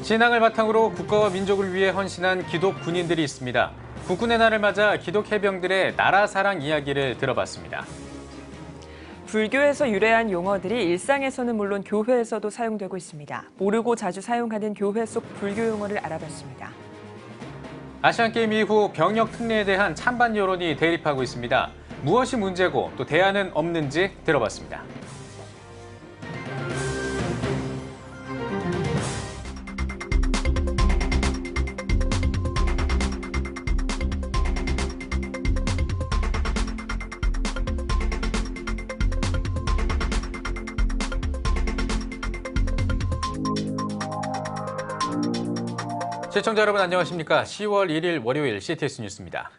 신앙을 바탕으로 국가와 민족을 위해 헌신한 기독 군인들이 있습니다. 국군의 날을 맞아 기독 해병들의 나라 사랑 이야기를 들어봤습니다. 불교에서 유래한 용어들이 일상에서는 물론 교회에서도 사용되고 있습니다. 모르고 자주 사용하는 교회 속 불교 용어를 알아봤습니다. 아시안게임 이후 병역 특례에 대한 찬반 여론이 대립하고 있습니다. 무엇이 문제고 또 대안은 없는지 들어봤습니다. 시청자 여러분 안녕하십니까? 10월 1일 월요일 CTS 뉴스입니다.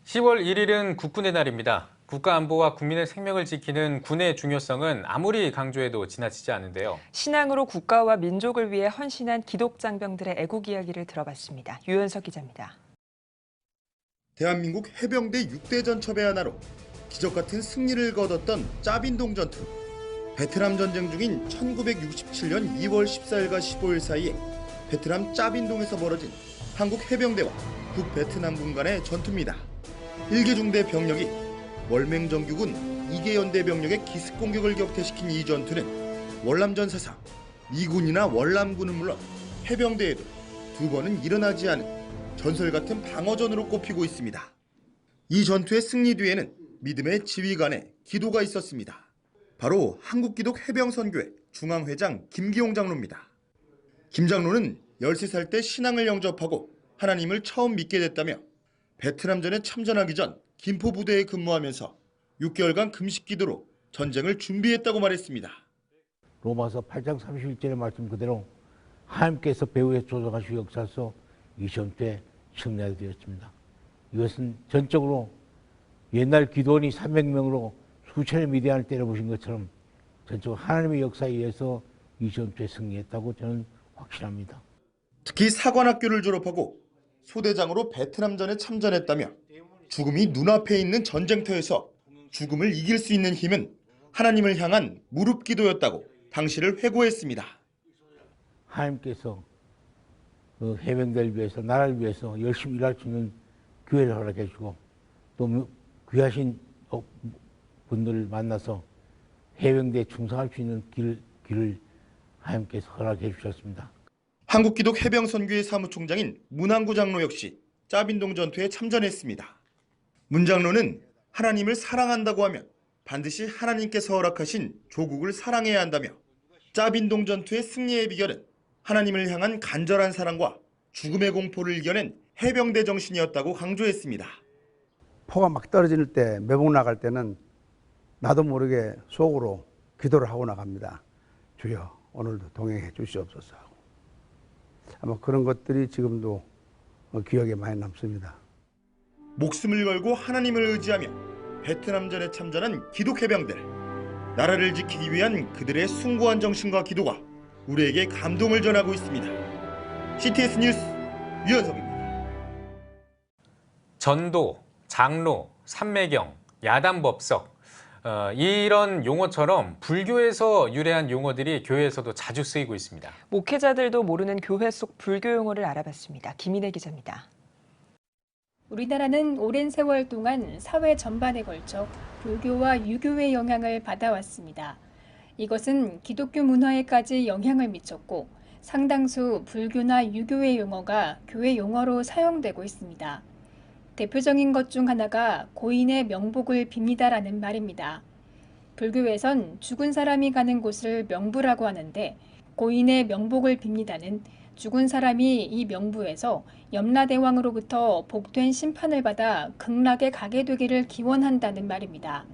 10월 1일은 국군의 날입니다. 국가 안보와 국민의 생명을 지키는 군의 중요성은 아무리 강조해도 지나치지 않은데요. 신앙으로 국가와 민족을 위해 헌신한 기독 장병들의 애국 이야기를 들어봤습니다. 유현석 기자입니다. 대한민국 해병대 6대 전첩의 하나로 기적 같은 승리를 거뒀던 짜빈동 전투. 베트남 전쟁 중인 1967년 2월 14일과 15일 사이에 베트남 짜빈동에서 벌어진 한국 해병대와 북베트남군 간의 전투입니다. 1개 중대 병력이 월맹정규군 2개 연대 병력의 기습 공격을 격퇴시킨 이 전투는 월남전 사상 미군이나 월남군은 물론 해병대에도 두 번은 일어나지 않은 전설 같은 방어전으로 꼽히고 있습니다. 이 전투의 승리 뒤에는 믿음의 지휘관의 기도가 있었습니다. 바로 한국기독해병선교회 중앙회장 김기용 장로입니다. 김 장로는 13살 때 신앙을 영접하고 하나님을 처음 믿게 됐다며 베트남전에 참전하기 전 김포부대에 근무하면서 6개월간 금식기도로 전쟁을 준비했다고 말했습니다. 로마서 8장 31절의 말씀 그대로 하나님께서 배후에 조정하시고 역사서 이 전투에 승리하게 되었습니다. 이것은 전적으로 옛날 기도원이 300명으로 수천의 미디안을 때려부신 것처럼 전적으로 하나님의 역사에 의해서 이 전투에 승리했다고 저는 확신합니다. 특히 사관학교를 졸업하고 소대장으로 베트남전에 참전했다며 죽음이 눈앞에 있는 전쟁터에서 죽음을 이길 수 있는 힘은 하나님을 향한 무릎 기도였다고 당시를 회고했습니다. 하나님께서 그 해병대를 위해서 나라를 위해서 열심히 일할 수 있는 기회를 허락해 주고 또 귀하신 분들을 만나서 해병대에 충성할 수 있는 길을 하나님께서 허락해 주셨습니다. 한국기독해병선교회 사무총장인 문항구 장로 역시 짜빈동 전투에 참전했습니다. 문 장로는 하나님을 사랑한다고 하면 반드시 하나님께서 허락하신 조국을 사랑해야 한다며 짜빈동 전투의 승리의 비결은 하나님을 향한 간절한 사랑과 죽음의 공포를 이겨낸 해병대 정신이었다고 강조했습니다. 포가 막 떨어질 때 매복 나갈 때는 나도 모르게 속으로 기도를 하고 나갑니다. 주여 오늘도 동행해 주시옵소서. 아마 그런 것들이 지금도 기억에 많이 남습니다. 목숨을 걸고 하나님을 의지하며 베트남전에 참전한 기독해병들. 나라를 지키기 위한 그들의 숭고한 정신과 기도가 우리에게 감동을 전하고 있습니다. CTS 뉴스 유현석입니다. 전도, 장로, 삼매경, 야단법석 이런 용어처럼 불교에서 유래한 용어들이 교회에서도 자주 쓰이고 있습니다. 목회자들도 모르는 교회 속 불교 용어를 알아봤습니다. 김인혜 기자입니다. 우리나라는 오랜 세월 동안 사회 전반에 걸쳐 불교와 유교의 영향을 받아왔습니다. 이것은 기독교 문화에까지 영향을 미쳤고 상당수 불교나 유교의 용어가 교회 용어로 사용되고 있습니다. 대표적인 것 중 하나가 고인의 명복을 빕니다라는 말입니다. 불교에선 죽은 사람이 가는 곳을 명부라고 하는데 고인의 명복을 빕니다는 죽은 사람이 이 명부에서 염라대왕으로부터 복된 심판을 받아 극락에 가게 되기를 기원한다는 말입니다.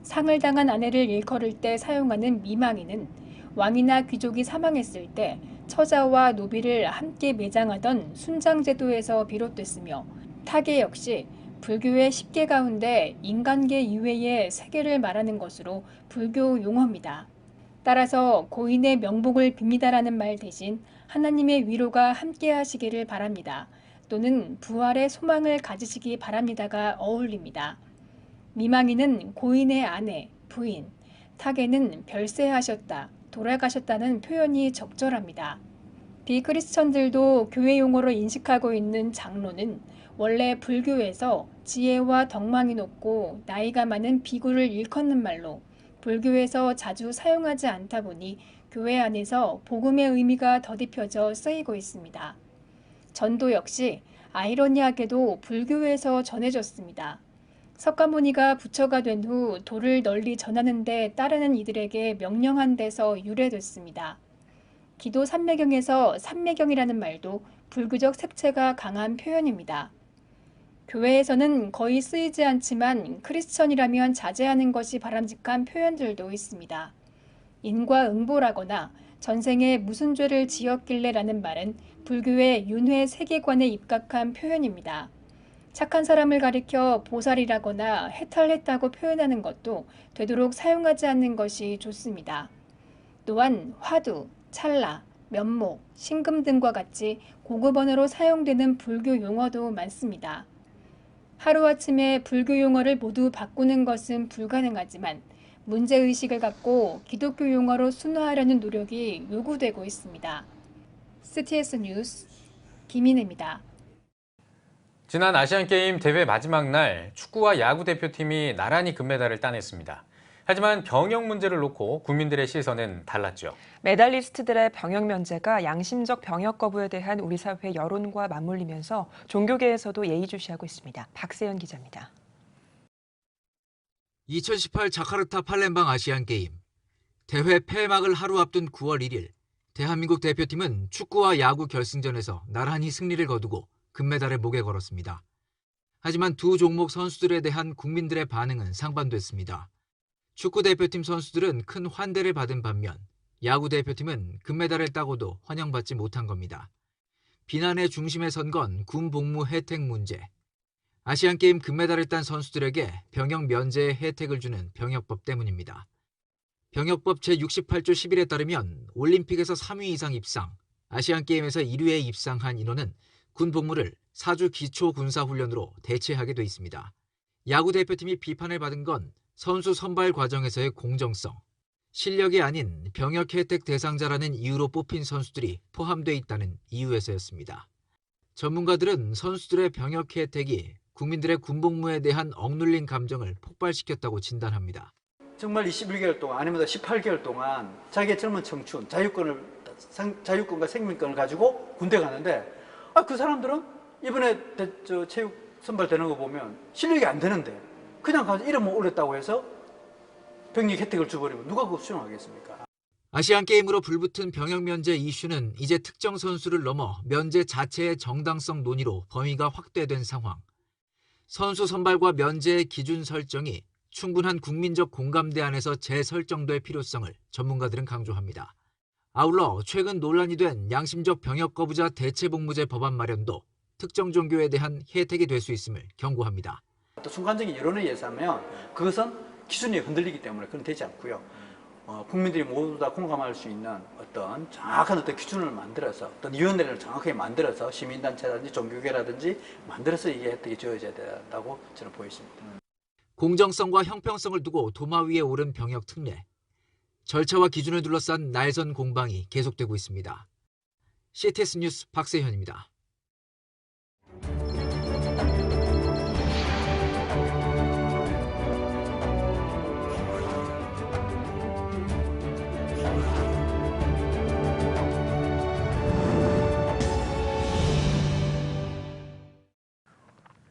상을 당한 아내를 일컬을 때 사용하는 미망이는 왕이나 귀족이 사망했을 때 처자와 노비를 함께 매장하던 순장제도에서 비롯됐으며 타계 역시 불교의 10계 가운데 인간계 이외의 3개를 말하는 것으로 불교 용어입니다. 따라서 고인의 명복을 빕니다라는 말 대신 하나님의 위로가 함께 하시기를 바랍니다. 또는 부활의 소망을 가지시기 바랍니다가 어울립니다. 미망이는 고인의 아내, 부인, 타계는 별세하셨다, 돌아가셨다는 표현이 적절합니다. 비크리스천들도 교회 용어로 인식하고 있는 장로는 원래 불교에서 지혜와 덕망이 높고 나이가 많은 비구를 일컫는 말로 불교에서 자주 사용하지 않다 보니 교회 안에서 복음의 의미가 더딥혀져 쓰이고 있습니다. 전도 역시 아이러니하게도 불교에서 전해졌습니다. 석가모니가 부처가 된 후 도를 널리 전하는 데 따르는 이들에게 명령한 데서 유래됐습니다. 기도 삼매경에서 삼매경이라는 말도 불교적 색채가 강한 표현입니다. 교회에서는 거의 쓰이지 않지만 크리스천이라면 자제하는 것이 바람직한 표현들도 있습니다. 인과응보라거나 전생에 무슨 죄를 지었길래라는 말은 불교의 윤회 세계관에 입각한 표현입니다. 착한 사람을 가리켜 보살이라거나 해탈했다고 표현하는 것도 되도록 사용하지 않는 것이 좋습니다. 또한 화두, 찰나, 면목, 신금 등과 같이 고급 언어로 사용되는 불교 용어도 많습니다. 하루아침에 불교 용어를 모두 바꾸는 것은 불가능하지만 문제의식을 갖고 기독교 용어로 순화하려는 노력이 요구되고 있습니다. CTS 뉴스 김인혜입니다. 지난 아시안게임 대회 마지막 날 축구와 야구 대표팀이 나란히 금메달을 따냈습니다. 하지만 병역 문제를 놓고 국민들의 시선은 달랐죠. 메달리스트들의 병역 면제가 양심적 병역 거부에 대한 우리 사회 여론과 맞물리면서 종교계에서도 예의주시하고 있습니다. 박세연 기자입니다. 2018 자카르타 팔렘방 아시안게임. 대회 폐막을 하루 앞둔 9월 1일, 대한민국 대표팀은 축구와 야구 결승전에서 나란히 승리를 거두고 금메달을 목에 걸었습니다. 하지만 두 종목 선수들에 대한 국민들의 반응은 상반됐습니다. 축구 대표팀 선수들은 큰 환대를 받은 반면 야구 대표팀은 금메달을 따고도 환영받지 못한 겁니다. 비난의 중심에 선 건 군 복무 혜택 문제. 아시안게임 금메달을 딴 선수들에게 병역 면제의 혜택을 주는 병역법 때문입니다. 병역법 제68조 11에 따르면 올림픽에서 3위 이상 입상, 아시안게임에서 1위에 입상한 인원은 군 복무를 4주 기초군사훈련으로 대체하게 돼 있습니다. 야구 대표팀이 비판을 받은 건 선수 선발 과정에서의 공정성, 실력이 아닌 병역 혜택 대상자라는 이유로 뽑힌 선수들이 포함돼 있다는 이유에서였습니다. 전문가들은 선수들의 병역 혜택이 국민들의 군복무에 대한 억눌린 감정을 폭발시켰다고 진단합니다. 정말 21개월 동안 아니면 18개월 동안 자기의 젊은 청춘, 자유권과 생명권을 가지고 군대 가는데 그 사람들은 이번에 체육 선발되는 거 보면 실력이 안 되는데 그냥 가서 이름만 올렸다고 해서 병역 혜택을 줘버리면 누가 그거 수용하겠습니까? 아시안게임으로 불붙은 병역 면제 이슈는 이제 특정 선수를 넘어 면제 자체의 정당성 논의로 범위가 확대된 상황. 선수 선발과 면제의 기준 설정이 충분한 국민적 공감대 안에서 재설정될 필요성을 전문가들은 강조합니다. 아울러 최근 논란이 된 양심적 병역 거부자 대체복무제 법안 마련도 특정 종교에 대한 혜택이 될 수 있음을 경고합니다. 또 순간적인 여론에 의해서면 그것은 기준이 흔들리기 때문에 그건 되지 않고요. 국민들이 모두 다 공감할 수 있는 어떤 정확한 어떤 기준을 만들어서 어떤 위원회를 정확하게 만들어서 시민단체라든지 종교계라든지 만들어서 이게 혜택이 주어져야 된다고 저는 보여집니다. 공정성과 형평성을 두고 도마 위에 오른 병역 특례. 절차와 기준을 둘러싼 날선 공방이 계속되고 있습니다. CTS 뉴스 박세현입니다.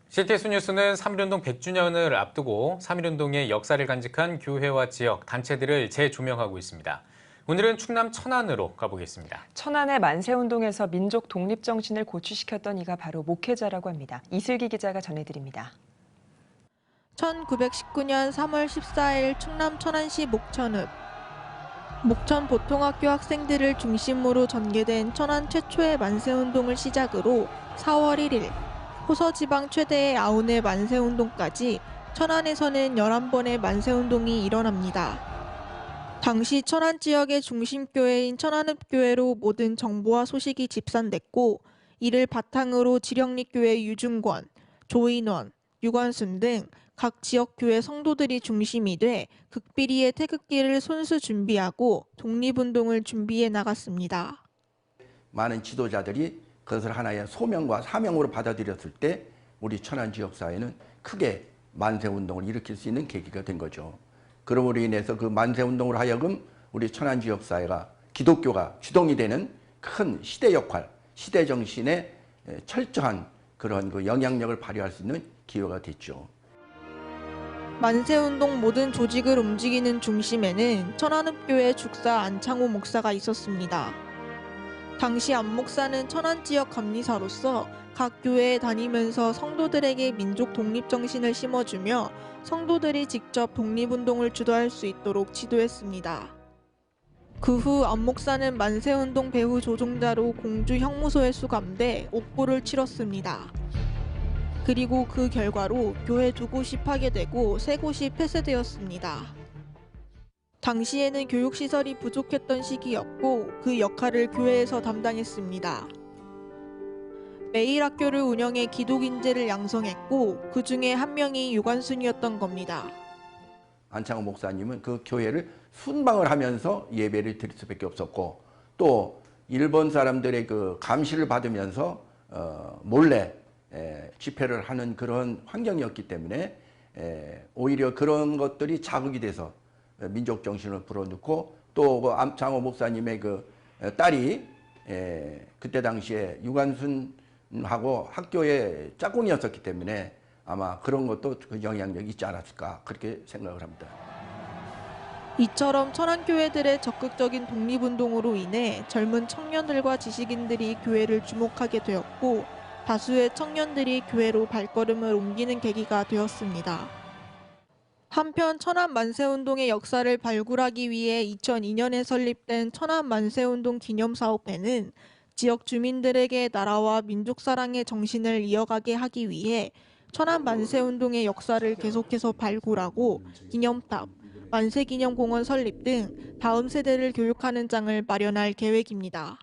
CTS 뉴스는 3.1운동 100주년을 앞두고 3.1운동의 역사를 간직한 교회와 지역, 단체들을 재조명하고 있습니다. 오늘은 충남 천안으로 가보겠습니다. 천안의 만세운동에서 민족 독립정신을 고취시켰던 이가 바로 목회자라고 합니다. 이슬기 기자가 전해드립니다. 1919년 3월 14일 충남 천안시 목천읍. 목천 보통학교 학생들을 중심으로 전개된 천안 최초의 만세운동을 시작으로 4월 1일 호서지방 최대의 아운의 만세운동까지 천안에서는 11번의 만세운동이 일어납니다. 당시 천안 지역의 중심교회인 천안읍교회로 모든 정보와 소식이 집산됐고 이를 바탕으로 지령리교회 유중권, 조인원, 유관순 등 각 지역 교회 성도들이 중심이 돼 극비리의 태극기를 손수 준비하고 독립운동을 준비해 나갔습니다. 많은 지도자들이 그것을 하나의 소명과 사명으로 받아들였을 때 우리 천안 지역사회는 크게 만세운동을 일으킬 수 있는 계기가 된 거죠. 그러므로 인해서 그 만세운동으로 하여금 우리 천안 지역사회가 기독교가 주동이 되는 큰 시대 역할, 시대 정신에 철저한 그런 그 영향력을 발휘할 수 있는 기회가 됐죠. 만세운동 모든 조직을 움직이는 중심에는 천안읍교회 죽사 안창호 목사가 있었습니다. 당시 안 목사는 천안 지역 감리사로서 각 교회에 다니면서 성도들에게 민족 독립 정신을 심어주며 성도들이 직접 독립운동을 주도할 수 있도록 지도했습니다. 그 후 안 목사는 만세운동 배후 조종자로 공주 형무소에 수감돼 옥보를 치렀습니다. 그리고 그 결과로 교회 2곳이 파괴되고 3곳이 폐쇄되었습니다. 당시에는 교육시설이 부족했던 시기였고 그 역할을 교회에서 담당했습니다. 매일 학교를 운영해 기독인재를 양성했고 그 중에 한 명이 유관순이었던 겁니다. 안창호 목사님은 그 교회를 순방을 하면서 예배를 드릴 수밖에 없었고 또 일본 사람들의 그 감시를 받으면서 몰래 집회를 하는 그런 환경이었기 때문에 오히려 그런 것들이 자극이 돼서 민족 정신을 불어넣고 또 그 안창호 목사님의 그 딸이 그때 당시에 유관순하고 학교의 짝꿍이었었기 때문에 아마 그런 것도 그 영향력이 있지 않았을까 그렇게 생각을 합니다. 이처럼 천안교회들의 적극적인 독립운동으로 인해 젊은 청년들과 지식인들이 교회를 주목하게 되었고 다수의 청년들이 교회로 발걸음을 옮기는 계기가 되었습니다. 한편 천안 만세운동의 역사를 발굴하기 위해 2002년에 설립된 천안 만세운동 기념사업회는 지역 주민들에게 나라와 민족사랑의 정신을 이어가게 하기 위해 천안 만세운동의 역사를 계속해서 발굴하고 기념탑, 만세기념공원 설립 등 다음 세대를 교육하는 장을 마련할 계획입니다.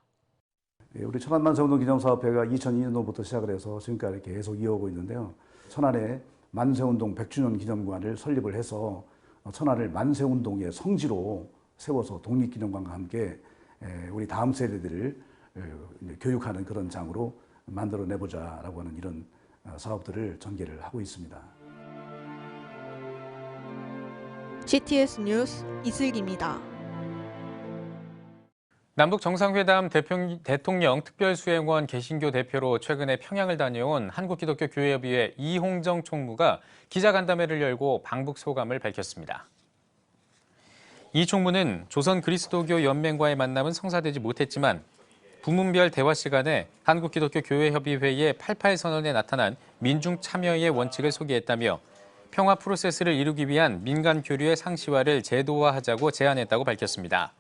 우리 천안 만세운동 기념사업회가 2002년도부터 시작을 해서 지금까지 계속 이어오고 있는데요. 천안에 만세운동 100주년 기념관을 설립을 해서 천안을 만세운동의 성지로 세워서 독립기념관과 함께 우리 다음 세대들을 교육하는 그런 장으로 만들어내보자라고 하는 이런 사업들을 전개를 하고 있습니다. CTS 뉴스 이슬기입니다. 남북 정상회담 대통령 특별수행원 개신교 대표로 최근에 평양을 다녀온 한국기독교교회협의회 이홍정 총무가 기자간담회를 열고 방북 소감을 밝혔습니다. 이 총무는 조선 그리스도교 연맹과의 만남은 성사되지 못했지만 부문별 대화 시간에 한국기독교교회협의회의 88 선언에 나타난 민중 참여의 원칙을 소개했다며 평화 프로세스를 이루기 위한 민간 교류의 상시화를 제도화하자고 제안했다고 밝혔습니다.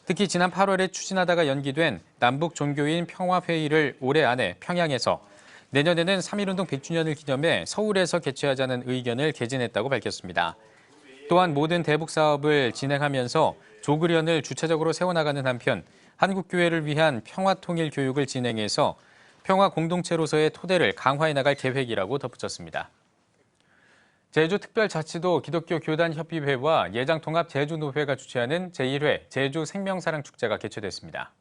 특히 지난 8월에 추진하다가 연기된 남북 종교인 평화회의를 올해 안에 평양에서 내년에는 3.1운동 100주년을 기념해 서울에서 개최하자는 의견을 개진했다고 밝혔습니다. 또한 모든 대북 사업을 진행하면서 조그련을 주체적으로 세워나가는 한편 한국교회를 위한 평화통일 교육을 진행해서 평화 공동체로서의 토대를 강화해 나갈 계획이라고 덧붙였습니다. 제주특별자치도 기독교교단협의회와 예장통합 제주노회가 주최하는 제1회 제주 생명사랑 축제가 개최됐습니다.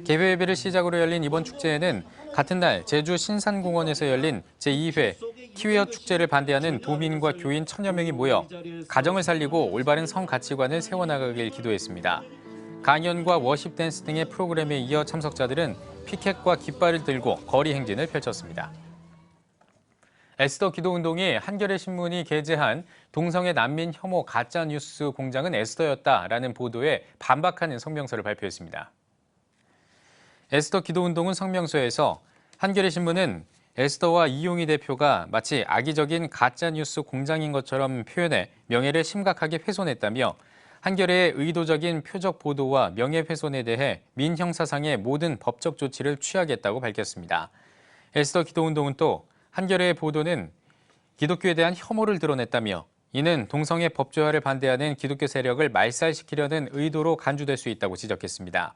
개회예배를 시작으로 열린 이번 축제에는 같은 날 제주 신산공원에서 열린 제2회 키웨어 축제를 반대하는 도민과 교인 1000여 명이 모여 가정을 살리고 올바른 성 가치관을 세워나가길 기도했습니다. 강연과 워십 댄스 등의 프로그램에 이어 참석자들은 피켓과 깃발을 들고 거리 행진을 펼쳤습니다. 에스더 기도운동이 한겨레 신문이 게재한 동성애 난민 혐오 가짜뉴스 공장은 에스더였다라는 보도에 반박하는 성명서를 발표했습니다. 에스더 기도운동은 성명서에서 한겨레 신문은 에스더와 이용희 대표가 마치 악의적인 가짜뉴스 공장인 것처럼 표현해 명예를 심각하게 훼손했다며 한겨레의 의도적인 표적 보도와 명예훼손에 대해 민형사상의 모든 법적 조치를 취하겠다고 밝혔습니다. 에스더 기도운동은 또 한겨레의 보도는 기독교에 대한 혐오를 드러냈다며 이는 동성애 법조화를 반대하는 기독교 세력을 말살시키려는 의도로 간주될 수 있다고 지적했습니다.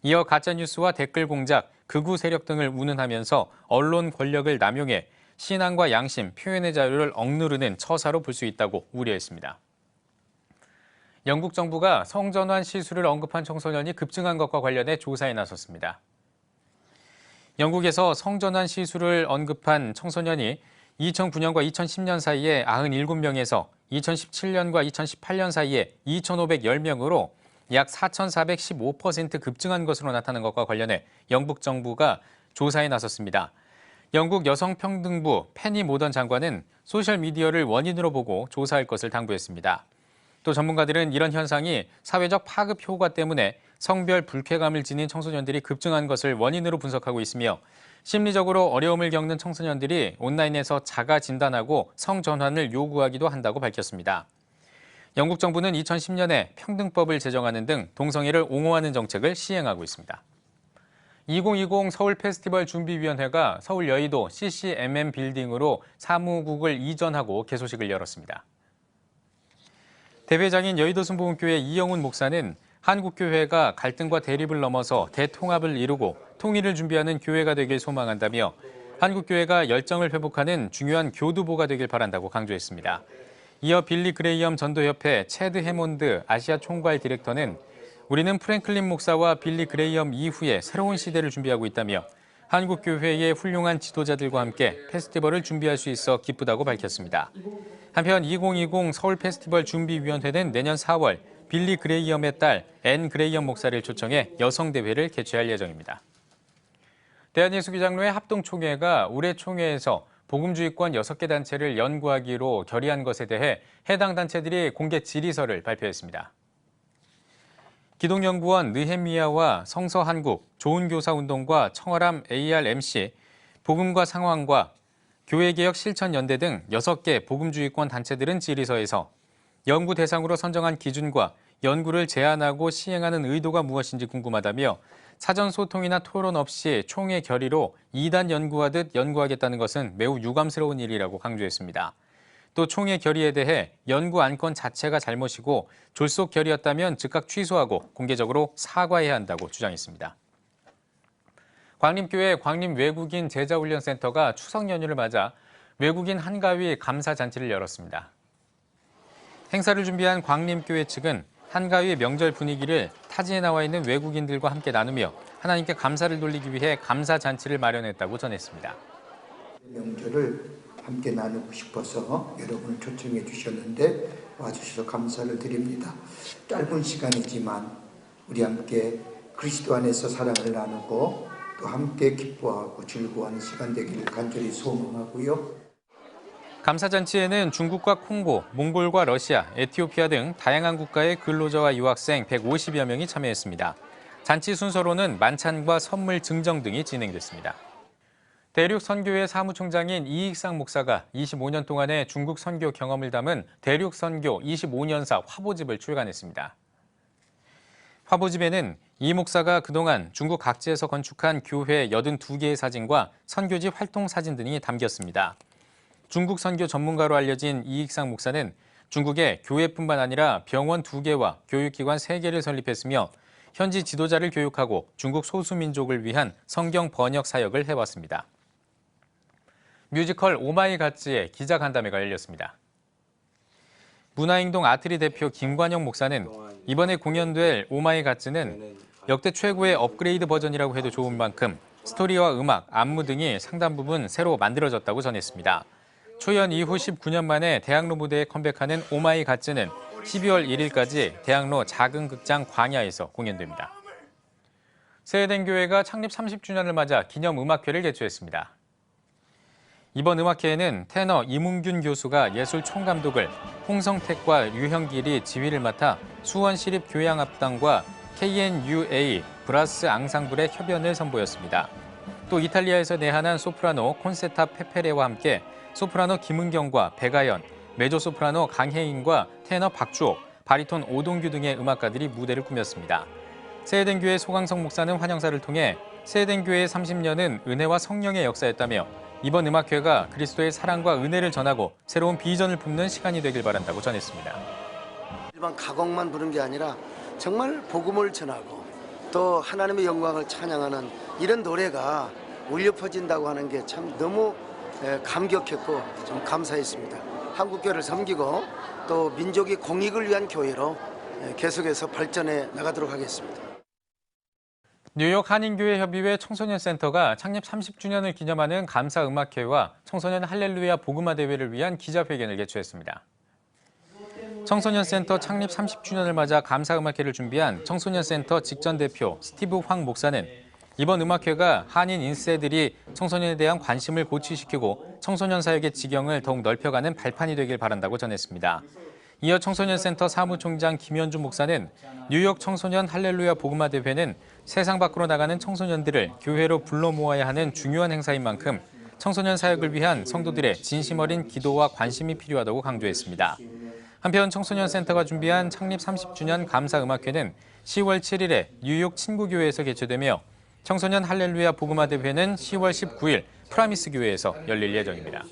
이어 가짜뉴스와 댓글 공작, 극우 세력 등을 운운하면서 언론 권력을 남용해 신앙과 양심, 표현의 자유를 억누르는 처사로 볼 수 있다고 우려했습니다. 영국 정부가 성전환 시술을 언급한 청소년이 급증한 것과 관련해 조사에 나섰습니다. 영국에서 성전환 시술을 언급한 청소년이 2009년과 2010년 사이에 97명에서 2017년과 2018년 사이에 2,510명으로 약 4,415% 급증한 것으로 나타난 것과 관련해 영국 정부가 조사에 나섰습니다. 영국 여성평등부 페니 모던 장관은 소셜미디어를 원인으로 보고 조사할 것을 당부했습니다. 또 전문가들은 이런 현상이 사회적 파급 효과 때문에 성별 불쾌감을 지닌 청소년들이 급증한 것을 원인으로 분석하고 있으며 심리적으로 어려움을 겪는 청소년들이 온라인에서 자가 진단하고 성전환을 요구하기도 한다고 밝혔습니다. 영국 정부는 2010년에 평등법을 제정하는 등 동성애를 옹호하는 정책을 시행하고 있습니다. 2020 서울 페스티벌 준비위원회가 서울 여의도 CCMM 빌딩으로 사무국을 이전하고 개소식을 열었습니다. 대회장인 여의도 순복음교회 이영훈 목사는 한국교회가 갈등과 대립을 넘어서 대통합을 이루고 통일을 준비하는 교회가 되길 소망한다며 한국교회가 열정을 회복하는 중요한 교두보가 되길 바란다고 강조했습니다. 이어 빌리 그레이엄 전도협회 체드 해몬드 아시아 총괄 디렉터는 우리는 프랭클린 목사와 빌리 그레이엄 이후에 새로운 시대를 준비하고 있다며 한국교회의 훌륭한 지도자들과 함께 페스티벌을 준비할 수 있어 기쁘다고 밝혔습니다. 한편 2020 서울 페스티벌 준비위원회는 내년 4월 빌리 그레이엄의 딸 앤 그레이엄 목사를 초청해 여성대회를 개최할 예정입니다. 대한예수교장로회 합동총회가 올해 총회에서 복음주의권 6개 단체를 연구하기로 결의한 것에 대해 해당 단체들이 공개 질의서를 발표했습니다. 기독연구원 느헤미야와 성서한국, 좋은교사운동과 청어람 ARMC, 복음과 상황과 교회개혁 실천연대 등 6개 복음주의권 단체들은 질의서에서 연구 대상으로 선정한 기준과 연구를 제안하고 시행하는 의도가 무엇인지 궁금하다며 사전 소통이나 토론 없이 총회 결의로 이단 연구하듯 연구하겠다는 것은 매우 유감스러운 일이라고 강조했습니다. 또 총회 결의에 대해 연구 안건 자체가 잘못이고 졸속 결의였다면 즉각 취소하고 공개적으로 사과해야 한다고 주장했습니다. 광림교회 광림외국인 제자훈련센터가 추석 연휴를 맞아 외국인 한가위 감사잔치를 열었습니다. 행사를 준비한 광림교회 측은 한가위 명절 분위기를 타지에 나와 있는 외국인들과 함께 나누며 하나님께 감사를 돌리기 위해 감사잔치를 마련했다고 전했습니다. 명절을 함께 나누고 싶어서 여러분을 초청해 주셨는데 와주셔서 감사를 드립니다. 짧은 시간이지만 우리 함께 그리스도 안에서 사랑을 나누고 또 함께 기뻐하고 즐거워하는 시간 되기를 간절히 소망하고요. 감사잔치에는 중국과 콩고, 몽골과 러시아, 에티오피아 등 다양한 국가의 근로자와 유학생 150여 명이 참여했습니다. 잔치 순서로는 만찬과 선물 증정 등이 진행됐습니다. 대륙선교회 사무총장인 이익상 목사가 25년 동안의 중국 선교 경험을 담은 대륙선교 25년사 화보집을 출간했습니다. 화보집에는 이 목사가 그동안 중국 각지에서 건축한 교회 82개의 사진과 선교지 활동 사진 등이 담겼습니다. 중국 선교 전문가로 알려진 이익상 목사는 중국에 교회뿐만 아니라 병원 2개와 교육기관 3개를 설립했으며 현지 지도자를 교육하고 중국 소수민족을 위한 성경 번역 사역을 해왔습니다. 뮤지컬 오마이갓즈의 기자간담회가 열렸습니다. 문화행동 아트리 대표 김관영 목사는 이번에 공연될 오마이갓즈는 역대 최고의 업그레이드 버전이라고 해도 좋은 만큼 스토리와 음악, 안무 등이 상당 부분 새로 만들어졌다고 전했습니다. 초연 이후 19년 만에 대학로 무대에 컴백하는 오마이갓즈는 12월 1일까지 대학로 작은 극장 광야에서 공연됩니다. 세해den교회가 창립 30주년을 맞아 기념음악회를 개최했습니다. 이번 음악회에는 테너 이문균 교수가 예술 총감독을, 홍성택과 류형길이 지휘를 맡아 수원시립교향악단과 KNUA 브라스 앙상블의 협연을 선보였습니다. 또 이탈리아에서 내한한 소프라노 콘세타 페페레와 함께 소프라노 김은경과 백아연, 메조소프라노 강혜인과 테너 박주옥, 바리톤 오동규 등의 음악가들이 무대를 꾸몄습니다. 세해den교회 소강성 목사는 환영사를 통해 세해den교회의 30년은 은혜와 성령의 역사였다며 이번 음악회가 그리스도의 사랑과 은혜를 전하고 새로운 비전을 품는 시간이 되길 바란다고 전했습니다. 일반 가곡만 부른 게 아니라 정말 복음을 전하고 또 하나님의 영광을 찬양하는 이런 노래가 울려 퍼진다고 하는 게 참 너무 감격했고 좀 감사했습니다. 한국교회를 섬기고 또 민족의 공익을 위한 교회로 계속해서 발전해 나가도록 하겠습니다. 뉴욕 한인교회협의회 청소년센터가 창립 30주년을 기념하는 감사음악회와 청소년 할렐루야 복음화 대회를 위한 기자회견을 개최했습니다. 청소년센터 창립 30주년을 맞아 감사음악회를 준비한 청소년센터 직전 대표 스티브 황 목사는 이번 음악회가 한인 인세들이 청소년에 대한 관심을 고취시키고 청소년 사역의 지경을 더욱 넓혀가는 발판이 되길 바란다고 전했습니다. 이어 청소년센터 사무총장 김현주 목사는 뉴욕 청소년 할렐루야 복음화 대회는 세상 밖으로 나가는 청소년들을 교회로 불러 모아야 하는 중요한 행사인 만큼 청소년 사역을 위한 성도들의 진심 어린 기도와 관심이 필요하다고 강조했습니다. 한편 청소년센터가 준비한 창립 30주년 감사음악회는 10월 7일에 뉴욕 친구교회에서 개최되며 청소년 할렐루야 복음화 대회는 10월 19일 프라미스 교회에서 열릴 예정입니다.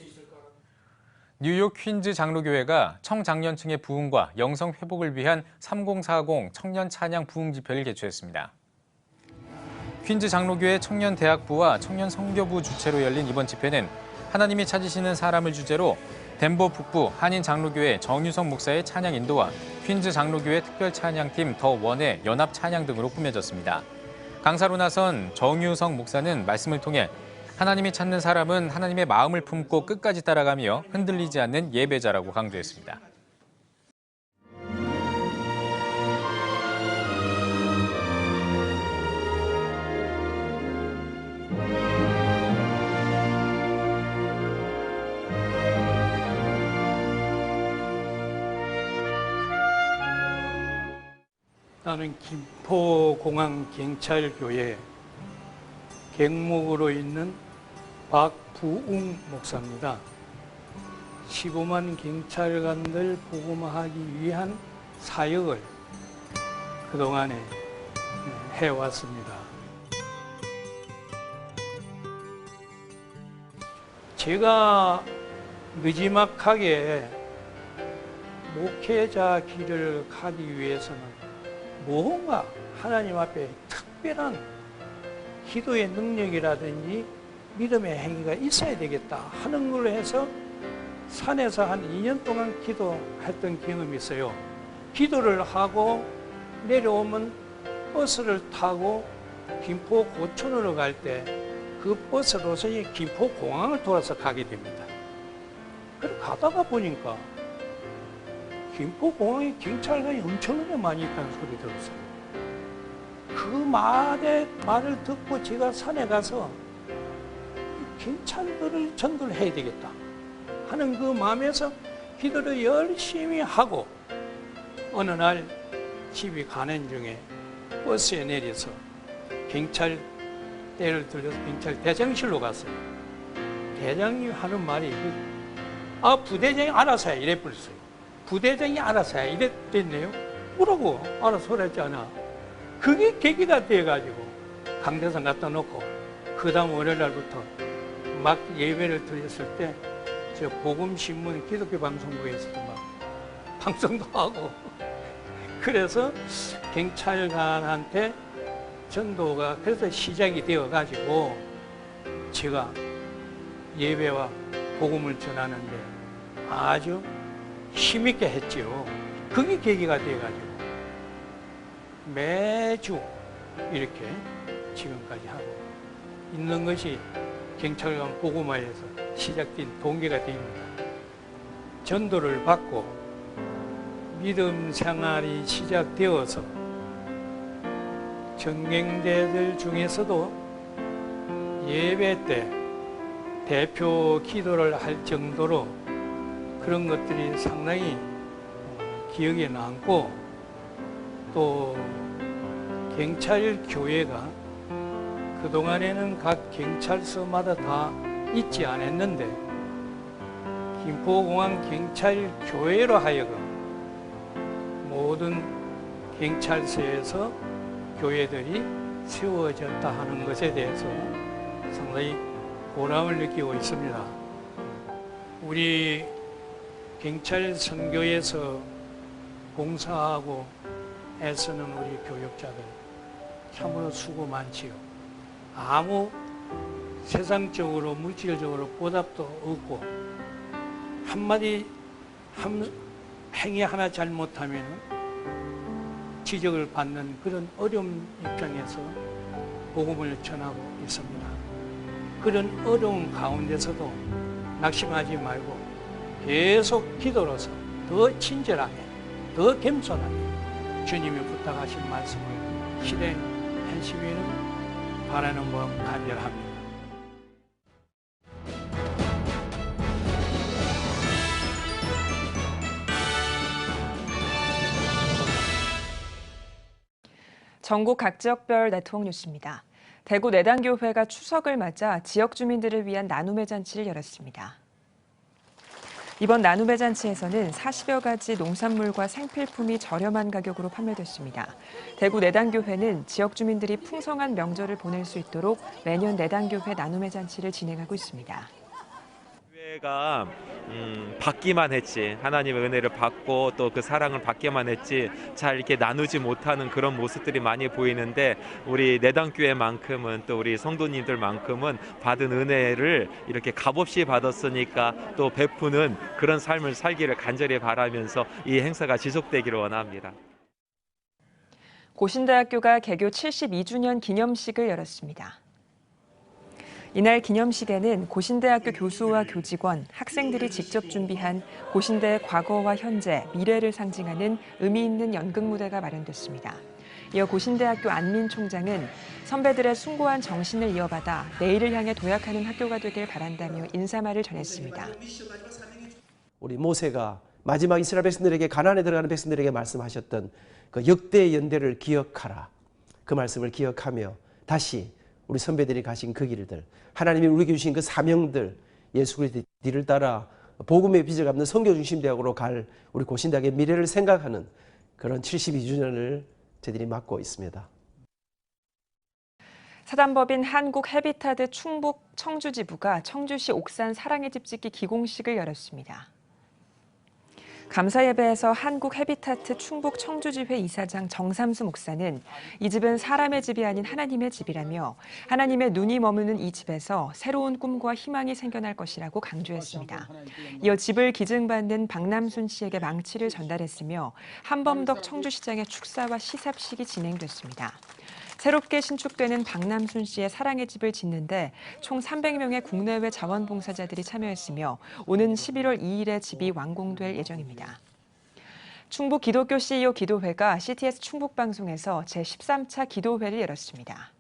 뉴욕 퀸즈 장로교회가 청장년층의 부흥과 영성 회복을 위한 3040 청년 찬양 부흥 집회를 개최했습니다. 퀸즈 장로교회 청년대학부와 청년선교부 주최로 열린 이번 집회는 하나님이 찾으시는 사람을 주제로 덴버 북부 한인 장로교회 정유성 목사의 찬양 인도와 퀸즈 장로교회 특별 찬양팀 더 원의 연합 찬양 등으로 꾸며졌습니다. 강사로 나선 정유성 목사는 말씀을 통해 하나님이 찾는 사람은 하나님의 마음을 품고 끝까지 따라가며 흔들리지 않는 예배자라고 강조했습니다. 나는 김포공항경찰교회 객목으로 있는 박부웅 목사입니다. 15만 경찰관들 복음화하기 위한 사역을 그동안에 해왔습니다. 제가 느지막하게 목회자 길을 가기 위해서는 무언가 하나님 앞에 특별한 기도의 능력이라든지 믿음의 행위가 있어야 되겠다 하는 걸로 해서 산에서 한 2년 동안 기도했던 경험이 있어요. 기도를 하고 내려오면 버스를 타고 김포 고촌으로 갈 때 그 버스로서 김포공항을 돌아서 가게 됩니다. 그렇게 가다가 보니까 김포공항에 경찰관이 엄청나게 많이 있다는 소리 들었어요. 그 말을 듣고 제가 산에 가서 경찰들을 전도를 해야 되겠다 하는 그 마음에서 기도를 열심히 하고 어느 날 집이 가는 중에 버스에 내려서 경찰 때를 들려서 경찰 대장실로 갔어요. 대장이 하는 말이 부대장이 알아서 해 이래 버렸어요. 부대장이 알아서 해 이랬댔네요. 뭐라고 알아서 그랬잖아. 그게 계기가 돼가지고 강대상 갖다 놓고 그 다음 월요일날부터 막 예배를 드렸을 때 저 복음신문 기독교 방송국에서도 막 방송도 하고 그래서 경찰관한테 전도가 그래서 시작이 되어가지고 제가 예배와 복음을 전하는데 아주 힘있게 했죠. 그게 계기가 돼가지고 매주 이렇게 지금까지 하고 있는 것이 경찰관 복음화에서 시작된 동기가 됩니다. 전도를 받고 믿음 생활이 시작되어서 전경대들 중에서도 예배 때 대표 기도를 할 정도로 그런 것들이 상당히 기억에 남고 또 경찰교회가 그동안에는 각 경찰서마다 다 있지 않았는데 김포공항 경찰교회로 하여금 모든 경찰서에서 교회들이 세워졌다 하는 것에 대해서 상당히 보람을 느끼고 있습니다. 우리 경찰 선교에서 봉사하고 애쓰는 우리 교육자들 참으로 수고 많지요. 아무 세상적으로 물질적으로 보답도 없고 행위 하나 잘못하면 지적을 받는 그런 어려운 입장에서 복음을 전하고 있습니다. 그런 어려운 가운데서도 낙심하지 말고 계속 기도로서 더 친절하게, 더 겸손하게 주님이 부탁하신 말씀을 실행하시기를 바라는 마음 간절합니다. 전국 각 지역별 네트워크 뉴스입니다. 대구 내단교회가 추석을 맞아 지역 주민들을 위한 나눔의 잔치를 열었습니다. 이번 나눔의 잔치에서는 40여 가지 농산물과 생필품이 저렴한 가격으로 판매됐습니다. 대구 내단교회는 지역 주민들이 풍성한 명절을 보낼 수 있도록 매년 내단교회 나눔의 잔치를 진행하고 있습니다. 교회가 받기만 했지, 하나님의 은혜를 받고 또 그 사랑을 받기만 했지 잘 이렇게 나누지 못하는 그런 모습들이 많이 보이는데, 우리 내단교회만큼은 또 우리 성도님들만큼은 받은 은혜를 이렇게 값없이 받았으니까 또 베푸는 그런 삶을 살기를 간절히 바라면서 이 행사가 지속되기를 원합니다. 고신대학교가 개교 72주년 기념식을 열었습니다. 이날 기념식에는 고신대학교 교수와 교직원, 학생들이 직접 준비한 고신대의 과거와 현재, 미래를 상징하는 의미 있는 연극 무대가 마련됐습니다. 이어 고신대학교 안민총장은 선배들의 숭고한 정신을 이어받아 내일을 향해 도약하는 학교가 되길 바란다며 인사말을 전했습니다. 우리 모세가 마지막 이스라엘 백성들에게, 가나안에 들어가는 백성들에게 말씀하셨던 그 역대 연대를 기억하라. 그 말씀을 기억하며 다시 우리 선배들이 가신 그 길들, 하나님이 우리에게 주신 그 사명들, 예수 그리스도의 뒤를 따라 복음의 빚을 갚는 선교 중심 대학으로 갈 우리 고신대학의 미래를 생각하는 그런 72주년을 저희들이 맞고 있습니다. 사단법인 한국헤비타드 충북 청주지부가 청주시 옥산 사랑의 집 짓기 기공식을 열었습니다. 감사예배에서 한국헤비타트 충북 청주지회 이사장 정삼수 목사는 이 집은 사람의 집이 아닌 하나님의 집이라며 하나님의 눈이 머무는 이 집에서 새로운 꿈과 희망이 생겨날 것이라고 강조했습니다. 이어 집을 기증받는 박남순 씨에게 망치를 전달했으며 한범덕 청주시장의 축사와 시삽식이 진행됐습니다. 새롭게 신축되는 박남순 씨의 사랑의 집을 짓는데 총 300명의 국내외 자원봉사자들이 참여했으며 오는 11월 2일에 집이 완공될 예정입니다. 충북 기독교 CEO 기도회가 CTS 충북방송에서 제13차 기도회를 열었습니다.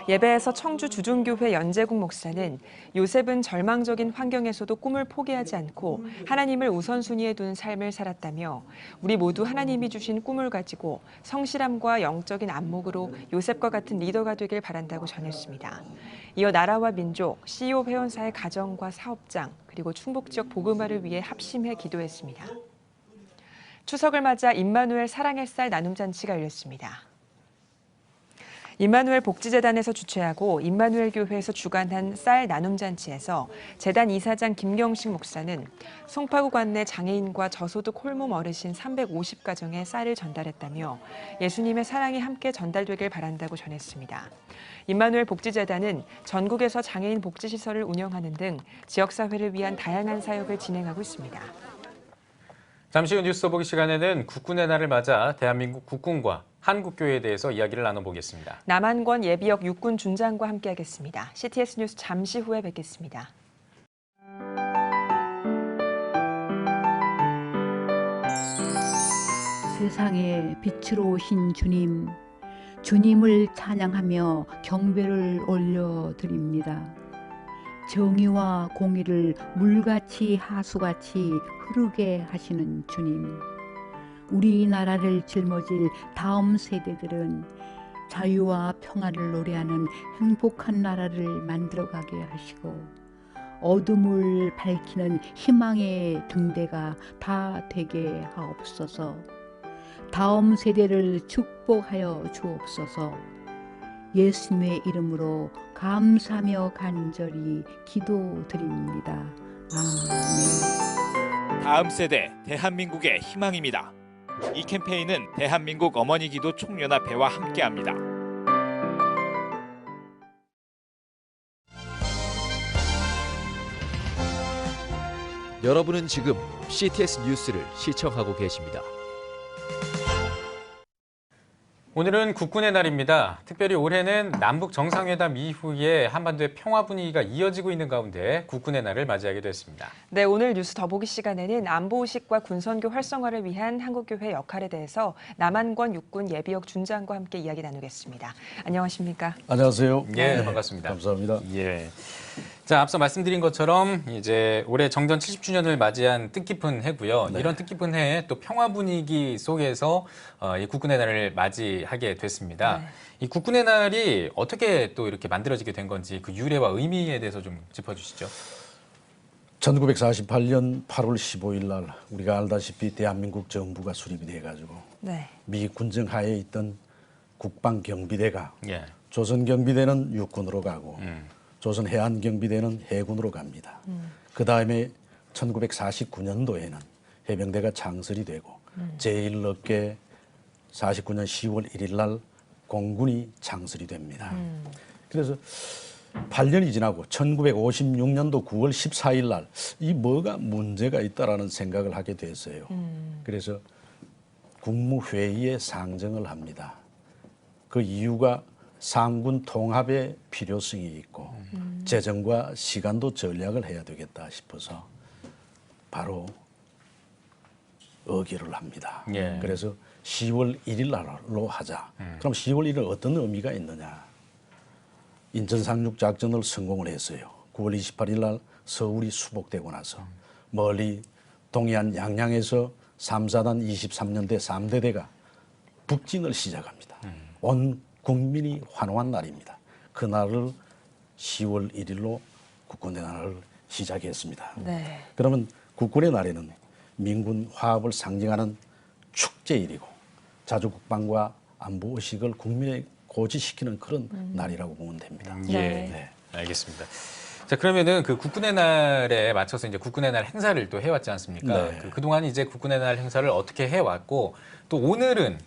예배에서 청주 주중교회 연재국 목사는 요셉은 절망적인 환경에서도 꿈을 포기하지 않고 하나님을 우선순위에 둔 삶을 살았다며 우리 모두 하나님이 주신 꿈을 가지고 성실함과 영적인 안목으로 요셉과 같은 리더가 되길 바란다고 전했습니다. 이어 나라와 민족, CEO 회원사의 가정과 사업장, 그리고 충북 지역 복음화를 위해 합심해 기도했습니다. 추석을 맞아 임마누엘 사랑의 쌀 나눔잔치가 열렸습니다. 임마누엘 복지재단에서 주최하고 임마누엘 교회에서 주관한 쌀 나눔잔치에서 재단 이사장 김경식 목사는 송파구 관내 장애인과 저소득 홀몸 어르신 350가정에 쌀을 전달했다며 예수님의 사랑이 함께 전달되길 바란다고 전했습니다. 임마누엘 복지재단은 전국에서 장애인 복지시설을 운영하는 등 지역사회를 위한 다양한 사역을 진행하고 있습니다. 잠시 후 뉴스 보기 시간에는 국군의 날을 맞아 대한민국 국군과 한국교회에 대해서 이야기를 나눠보겠습니다. 남한권 예비역 육군 준장과 함께하겠습니다. CTS 뉴스 잠시 후에 뵙겠습니다. 세상에 빛으로 오신 주님, 주님을 찬양하며 경배를 올려드립니다. 정의와 공의를 물같이 하수같이 흐르게 하시는 주님, 우리나라를 짊어질 다음 세대들은 자유와 평화를 노래하는 행복한 나라를 만들어가게 하시고 어둠을 밝히는 희망의 등대가 다 되게 하옵소서. 다음 세대를 축복하여 주옵소서. 예수님의 이름으로 감사하며 간절히 기도드립니다. 아멘. 다음 세대 대한민국의 희망입니다. 이 캠페인은 대한민국 어머니 기도 총연합회와 함께합니다. 여러분은 지금 CTS 뉴스를 시청하고 계십니다. 오늘은 국군의 날입니다. 특별히 올해는 남북 정상회담 이후에 한반도의 평화 분위기가 이어지고 있는 가운데 국군의 날을 맞이하게 됐습니다. 네, 오늘 뉴스 더보기 시간에는 안보의식과 군선교 활성화를 위한 한국교회 역할에 대해서 남한권 육군 예비역 준장과 함께 이야기 나누겠습니다. 안녕하십니까? 안녕하세요. 예, 반갑습니다. 감사합니다. 예. 자, 앞서 말씀드린 것처럼 이제 올해 정전 70주년을 맞이한 뜻깊은 해고요. 네. 이런 뜻깊은 해에 또 평화 분위기 속에서 이 국군의 날을 맞이하게 됐습니다. 네. 이 국군의 날이 어떻게 또 이렇게 만들어지게 된 건지 그 유래와 의미에 대해서 좀 짚어주시죠. 1948년 8월 15일 날 우리가 알다시피 대한민국 정부가 수립이 돼가지고 네. 미 군정 하에 있던 국방경비대가 예. 조선경비대는 육군으로 가고 조선해안경비대는 해군으로 갑니다. 그 다음에 1949년도에는 해병대가 창설이 되고 제일 늦게 49년 10월 1일 날 공군이 창설이 됩니다. 그래서 8년이 지나고 1956년도 9월 14일 날 이 뭐가 문제가 있다라는 생각을 하게 됐어요. 그래서 국무회의에 상정을 합니다. 그 이유가 상군 통합의 필요성이 있고 재정과 시간도 전략을 해야 되겠다 싶어서 바로 의결을 합니다. 예. 그래서 10월 1일 날로 하자. 그럼 10월 1일 어떤 의미가 있느냐. 인천 상륙 작전을 성공을 했어요. 9월 28일 날 서울이 수복되고 나서 멀리 동해안 양양에서 3, 4단 23년대 3대대가 북진을 시작합니다. 온 국민이 환호한 날입니다. 그 날을 10월 1일로 국군의 날을 시작했습니다. 네. 그러면 국군의 날에는 민군 화합을 상징하는 축제일이고 자주국방과 안보의식을 국민에 고지시키는 그런 날이라고 보면 됩니다. 예, 네. 알겠습니다. 자, 그러면은 그 국군의 날에 맞춰서 이제 국군의 날 행사를 또 해왔지 않습니까? 네. 그동안 이제 국군의 날 행사를 어떻게 해왔고 또 오늘은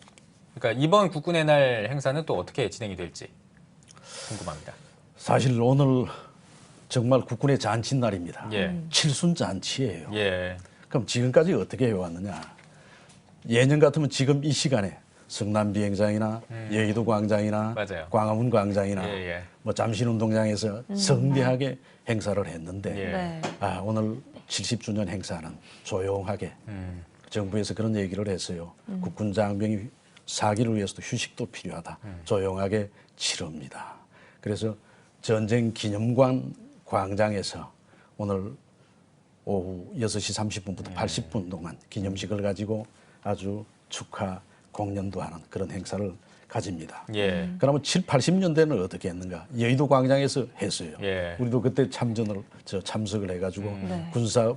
그러니까 이번 국군의 날 행사는 또 어떻게 진행이 될지 궁금합니다. 사실 오늘 정말 국군의 잔치날입니다. 예. 칠순잔치예요. 예. 그럼 지금까지 어떻게 해왔느냐. 예년 같으면 지금 이 시간에 성남 비행장이나 여의도 광장이나 맞아요. 광화문 광장이나 예. 뭐 잠실운동장에서 성대하게 행사를 했는데 네. 오늘 70주년 행사는 조용하게 정부에서 그런 얘기를 했어요. 국군 장병이 사기를 위해서도 휴식도 필요하다. 조용하게 치릅니다. 그래서 전쟁 기념관 광장에서 오늘 오후 6시 30분부터 80분 동안 기념식을 가지고 아주 축하 공연도 하는 그런 행사를 가집니다. 예. 그러면 7, 80년대는 어떻게 했는가? 여의도 광장에서 했어요. 예. 우리도 그때 참석을 해가지고 네. 군사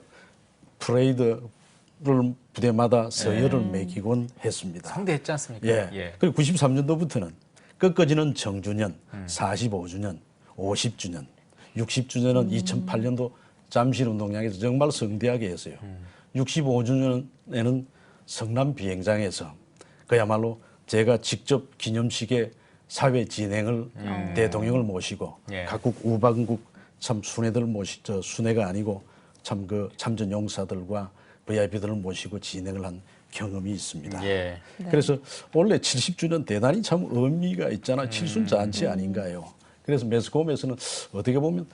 프레이드를 부대마다 서열을 매기곤 했습니다. 상대했지 않습니까? 예. 그리고 93년도부터는 끝까지는 정주년, 45주년, 50주년, 60주년은 2008년도 잠실운동장에서 정말 성대하게 했어요. 65주년에는 성남 비행장에서 그야말로 제가 직접 기념식의 사회 진행을 대통령을 모시고 예. 각국 우방국 참 순회들 순회가 아니고 참 그 참전 용사들과 VIP들을 모시고 진행을 한 경험이 있습니다. 예. 그래서 원래 70주년 대단히 참 의미가 있잖아. 칠순잔치 아닌가요? 그래서 매스컴에서는 어떻게 보면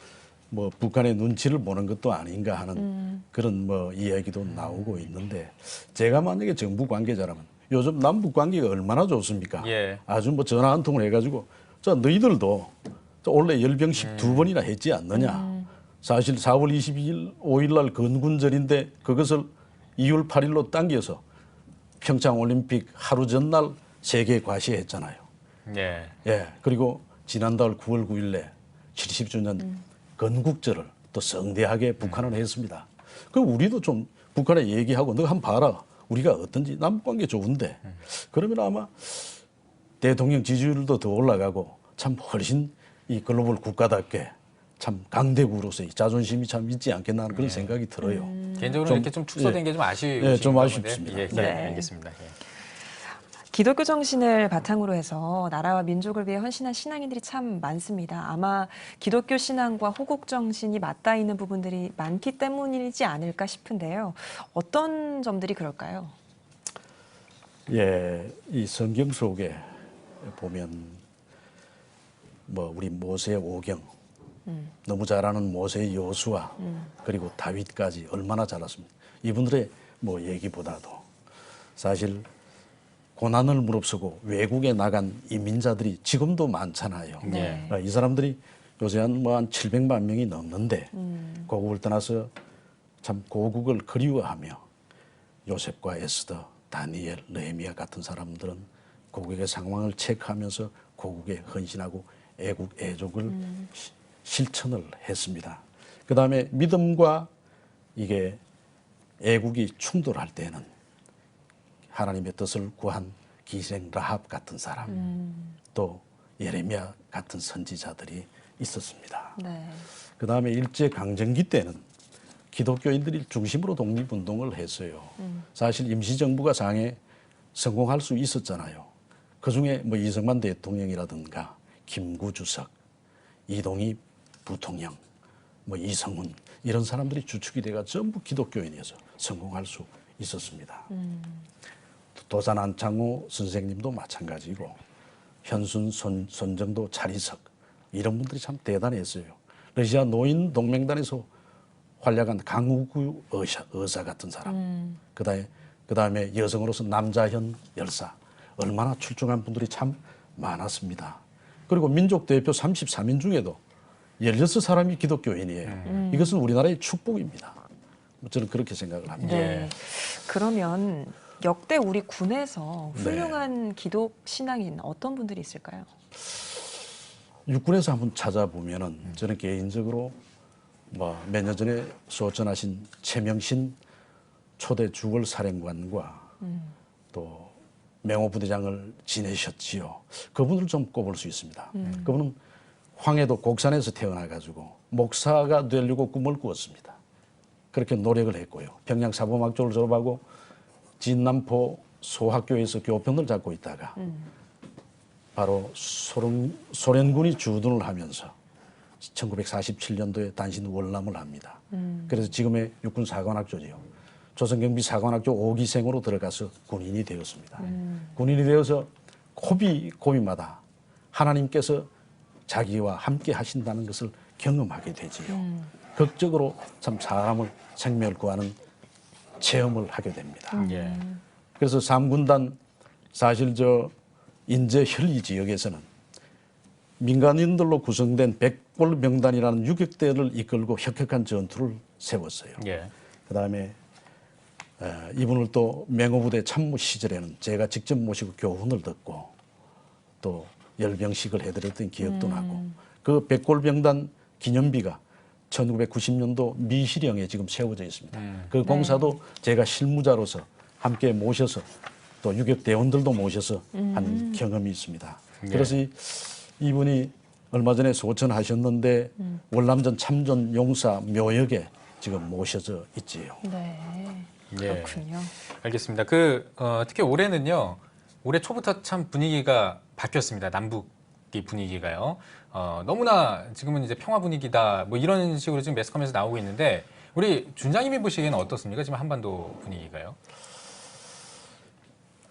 뭐 북한의 눈치를 보는 것도 아닌가 하는 그런 뭐 이야기도 나오고 있는데 제가 만약에 정부 관계자라면 요즘 남북 관계가 얼마나 좋습니까? 예. 아주 뭐 전화 한 통을 해가지고 자 너희들도 원래 열병식 2번이나 했지 않느냐? 사실 4월 22일 5일 날 건군절인데 그것을 2월 8일로 당겨서 평창올림픽 하루 전날 세계에 과시했잖아요. 예. 예. 그리고 지난달 9월 9일에 70주년 건국절을 또 성대하게 북한을 했습니다. 그럼 우리도 좀 북한에 얘기하고 너 한번 봐라. 우리가 어떤지 남북관계 좋은데 그러면 아마 대통령 지지율도 더 올라가고 참 훨씬 이 글로벌 국가답게 참 강대국으로서의 자존심이 참 있지 않겠나 하는 그런 생각이 들어요. 개인적으로 이렇게 좀 축소된 게 좀 아쉬우신 좀 가운데. 아쉽습니다. 예, 네. 알겠습니다. 예. 기독교 정신을 바탕으로 해서 나라와 민족을 위해 헌신한 신앙인들이 참 많습니다. 아마 기독교 신앙과 호국 정신이 맞닿아 있는 부분들이 많기 때문이지 않을까 싶은데요. 어떤 점들이 그럴까요? 예, 이 성경 속에 보면 뭐 우리 모세 오경, 너무 잘 아는 모세 여수와 그리고 다윗까지 얼마나 잘했습니까? 이분들의 뭐 얘기보다도 사실 고난을 무릅쓰고 외국에 나간 이민자들이 지금도 많잖아요. 네. 이 사람들이 요새 한 700만 명이 넘는데 고국을 떠나서 참 고국을 그리워하며 요셉과 에스더, 다니엘, 느헤미야 같은 사람들은 고국의 상황을 체크하면서 고국에 헌신하고 애국, 애족을 실천을 했습니다. 그 다음에 믿음과 이게 애국이 충돌할 때는 하나님의 뜻을 구한 기생 라합 같은 사람, 또 예레미야 같은 선지자들이 있었습니다. 네. 그 다음에 일제강점기 때는 기독교인들이 중심으로 독립운동을 했어요. 사실 임시정부가 상해 성공할 수 있었잖아요. 그중에 뭐 이승만 대통령이라든가 김구 주석, 이동희 부통령, 뭐 이성훈 이런 사람들이 주축이 돼가 전부 기독교인이어서 성공할 수 있었습니다. 도산 안창호 선생님도 마찬가지고 현순, 손정도, 차리석 이런 분들이 참 대단했어요. 러시아 노인 동맹단에서 활약한 강우구 의사 같은 사람, 그다음에 여성으로서 남자현 열사 얼마나 출중한 분들이 참 많았습니다. 그리고 민족 대표 33인 중에도 16사람이 기독교인이에요. 이것은 우리나라의 축복입니다. 저는 그렇게 생각을 합니다. 네. 그러면 역대 우리 군에서 훌륭한 기독 신앙인 어떤 분들이 있을까요? 육군에서 한번 찾아보면은 저는 개인적으로 뭐 몇 년 전에 소천하신 최명신 초대 주월 사령관과 또 맹호부대장을 지내셨지요. 그분을 좀 꼽을 수 있습니다. 그분은 황해도 곡산에서 태어나가지고 목사가 되려고 꿈을 꾸었습니다. 그렇게 노력을 했고요. 평양 사범학교를 졸업하고 진남포 소학교에서 교편을 잡고 있다가 바로 소련군이 주둔을 하면서 1947년도에 단신 월남을 합니다. 그래서 지금의 육군 사관학교지요. 조선경비 사관학교 5기생으로 들어가서 군인이 되었습니다. 군인이 되어서 고비마다 하나님께서 자기와 함께 하신다는 것을 경험하게 되지요. 극적으로 참 사람을 생명을 구하는 체험을 하게 됩니다. 그래서 3군단 사실 인제 현리 지역에서는 민간인들로 구성된 백골명단이라는 유격대를 이끌고 혁혁한 전투를 세웠어요. 그다음에 이분을 또 맹호부대 참모 시절에는 제가 직접 모시고 교훈을 듣고 또 열병식을 해드렸던 기억도 나고 그 백골병단 기념비가 1990년도 미시령에 지금 세워져 있습니다. 그 공사도 제가 실무자로서 함께 모셔서 또 유격대원들도 모셔서 한 경험이 있습니다. 그래서 이분이 얼마 전에 소천하셨는데 월남전 참전 용사 묘역에 지금 모셔져 있지요. 네, 그렇군요. 알겠습니다. 특히 올해는요. 올해 초부터 참 분위기가 바뀌었습니다. 남북이 분위기가요. 너무나 지금은 이제 평화 분위기다. 뭐 이런 식으로 지금 매스컴에서 나오고 있는데 우리 준장님이 보시기에는 어떻습니까? 지금 한반도 분위기가요.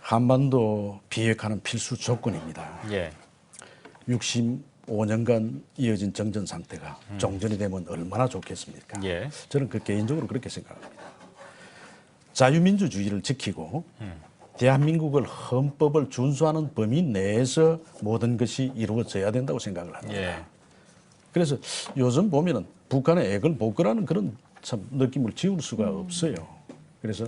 한반도 비핵화는 필수 조건입니다. 65년간 이어진 정전 상태가 종전이 되면 얼마나 좋겠습니까? 저는 개인적으로 그렇게 생각합니다. 자유민주주의를 지키고 대한민국을 헌법을 준수하는 범위 내에서 모든 것이 이루어져야 된다고 생각을 합니다. 그래서 요즘 보면은 북한의 액을 복구라는 그런 참 느낌을 지울 수가 없어요. 그래서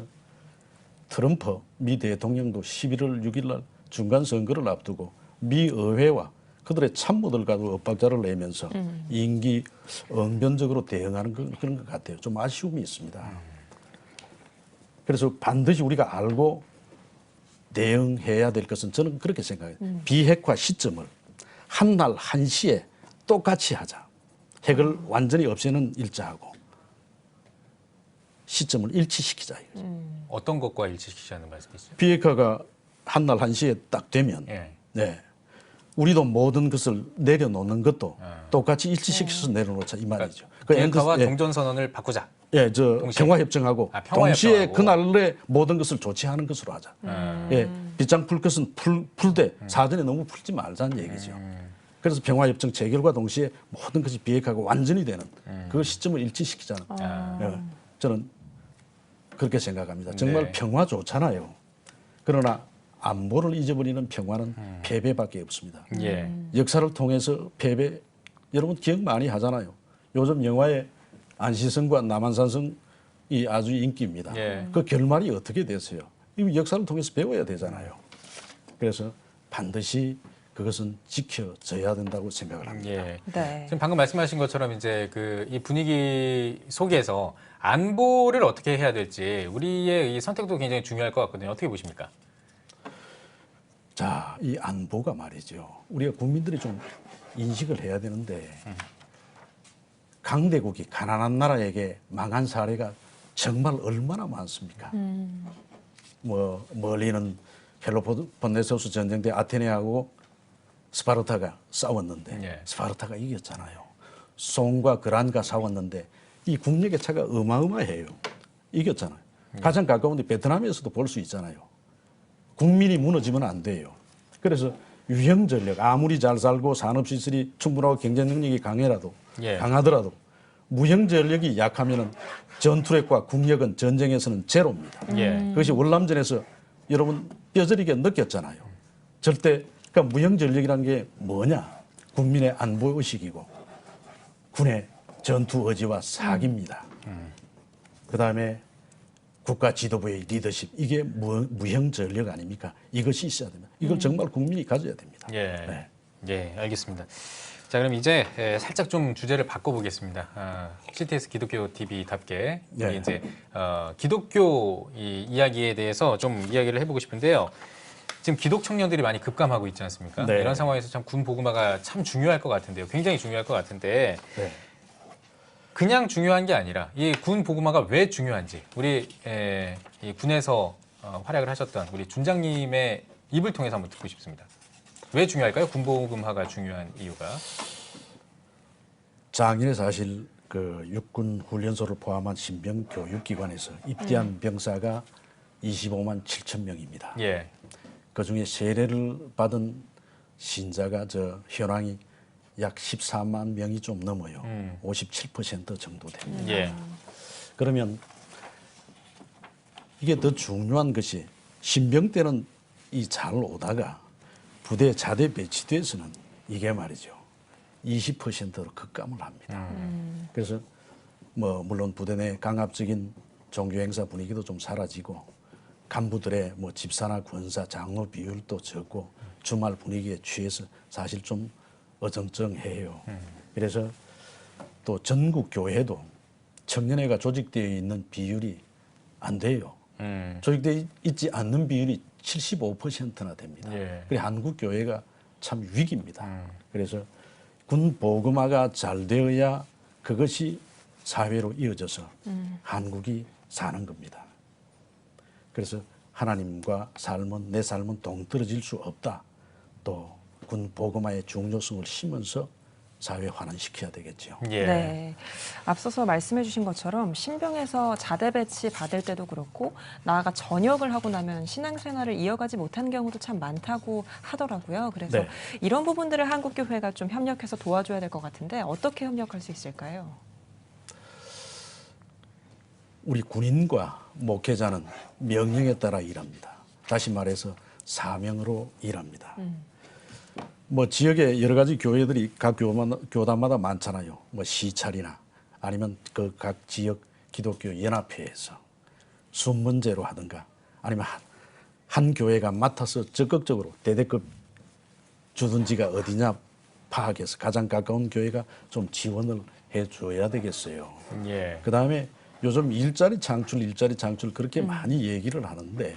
트럼프 미 대통령도 11월 6일 날 중간 선거를 앞두고 미 의회와 그들의 참모들과도 엇박자를 내면서 임기 응변적으로 대응하는 그런 것 같아요. 좀 아쉬움이 있습니다. 그래서 반드시 우리가 알고 대응해야 될 것은 저는 그렇게 생각해요. 비핵화 시점을 한날 한시에 똑같이 하자. 핵을 완전히 없애는 일자하고 시점을 일치시키자. 어떤 것과 일치시키자는 말씀이시죠? 비핵화가 한날 한시에 딱 되면 네. 우리도 모든 것을 내려놓는 것도 똑같이 일치시켜서 내려놓자 이 말이죠. 비핵화와 동전선언을 바꾸자. 예, 평화협정하고 동시에 그날에 모든 것을 조치하는 것으로 하자. 예, 빗장 풀 것은 풀되 사전에 너무 풀지 말자는 얘기죠. 그래서 평화협정 체결과 동시에 모든 것이 비핵화가 완전히 되는 그 시점을 일치시키자는 예, 저는 그렇게 생각합니다. 정말 네. 평화 좋잖아요. 그러나 안보를 잊어버리는 평화는 패배밖에 없습니다. 예. 역사를 통해서 패배 여러분 기억 많이 하잖아요. 요즘 영화에 안시성과 남한산성이 아주 인기입니다. 예. 그 결말이 어떻게 됐어요? 이 역사를 통해서 배워야 되잖아요. 그래서 반드시 그것은 지켜져야 된다고 생각을 합니다. 예. 네. 지금 방금 말씀하신 것처럼 이제 이 분위기 속에서 안보를 어떻게 해야 될지 우리의 이 선택도 굉장히 중요할 것 같거든요. 어떻게 보십니까? 자, 이 안보가 말이죠. 우리가 국민들이 좀 인식을 해야 되는데 강대국이 가난한 나라에게 망한 사례가 정말 얼마나 많습니까? 뭐 멀리는 펠로폰네소스 전쟁 때 아테네하고 스파르타가 싸웠는데 스파르타가 이겼잖아요. 송과 그란과 싸웠는데 이 국력의 차가 어마어마해요. 이겼잖아요. 가장 가까운 데 베트남에서도 볼 수 있잖아요. 국민이 무너지면 안 돼요. 그래서 유형 전력 아무리 잘 살고 산업시설이 충분하고 경쟁 능력이 강하더라도 무형 전력이 약하면은 전투력과 국력은 전쟁에서는 제로입니다. 그것이 월남전에서 여러분 뼈저리게 느꼈잖아요. 절대 그러니까 무형 전력이라는 게 뭐냐? 국민의 안보 의식이고 군의 전투 의지와 사기입니다. 그다음에 국가 지도부의 리더십 이게 무형 전력 아닙니까? 이것이 있어야 됩니다. 이걸 정말 국민이 가져야 됩니다. 예, 예, 알겠습니다. 자, 그럼 이제 살짝 좀 주제를 바꿔보겠습니다. CTS 기독교 TV답게 우리 이제 기독교 이야기에 대해서 좀 이야기를 해보고 싶은데요. 지금 기독 청년들이 많이 급감하고 있지 않습니까? 네. 이런 상황에서 참 군 보그마가 참 중요할 것 같은데요. 굉장히 중요할 것 같은데 그냥 중요한 게 아니라 이 군 보그마가 왜 중요한지 우리 이 군에서 활약을 하셨던 우리 준장님의 입을 통해서 한번 듣고 싶습니다. 왜 중요할까요? 군 보그마가 중요한 이유가? 작년에 사실 그 육군 훈련소를 포함한 신병 교육기관에서 입대한 병사가 25만 7천 명입니다. 예. 그중에 세례를 받은 신자가 현황이 약 14만 명이 좀 넘어요. 57% 정도 됩니다. 예. 그러면 이게 더 중요한 것이 신병 때는 이 잘 오다가 부대 자대 배치돼서는 이게 말이죠. 20%로 급감을 합니다. 그래서 뭐 물론 부대 내 강압적인 종교 행사 분위기도 좀 사라지고 간부들의 뭐 집사나 권사, 장로 비율도 적고 주말 분위기에 취해서 사실 좀 어정쩡해요. 그래서 또 전국 교회도 청년회가 조직되어 있는 비율이 안 돼요. 조직되어 있지 않는 비율이 75%나 됩니다. 그래 한국 교회가 참 위기입니다. 그래서 군 보그마가 잘 되어야 그것이 사회로 이어져서 한국이 사는 겁니다. 그래서 하나님과 삶은 내 삶은 동떨어질 수 없다. 또 군 보그마의 중요성을 심으면서 사회 환원시켜야 되겠죠. 네. 앞서서 말씀해 주신 것처럼 신병에서 자대 배치 받을 때도 그렇고 나아가 전역을 하고 나면 신앙생활을 이어가지 못한 경우도 참 많다고 하더라고요. 그래서 이런 부분들을 한국교회가 좀 협력해서 도와줘야 될 것 같은데 어떻게 협력할 수 있을까요? 우리 군인과 목회자는 명령에 따라 일합니다. 다시 말해서 사명으로 일합니다. 뭐 지역에 여러 가지 교회들이 각 교단마다 많잖아요. 뭐 시찰이나 아니면 그 각 지역 기독교 연합회에서 순문제로 하든가 아니면 한 교회가 맡아서 적극적으로 대대급 주둔지가 어디냐 파악해서 가장 가까운 교회가 좀 지원을 해줘야 되겠어요. 그 다음에 요즘 일자리 창출 그렇게 많이 얘기를 하는데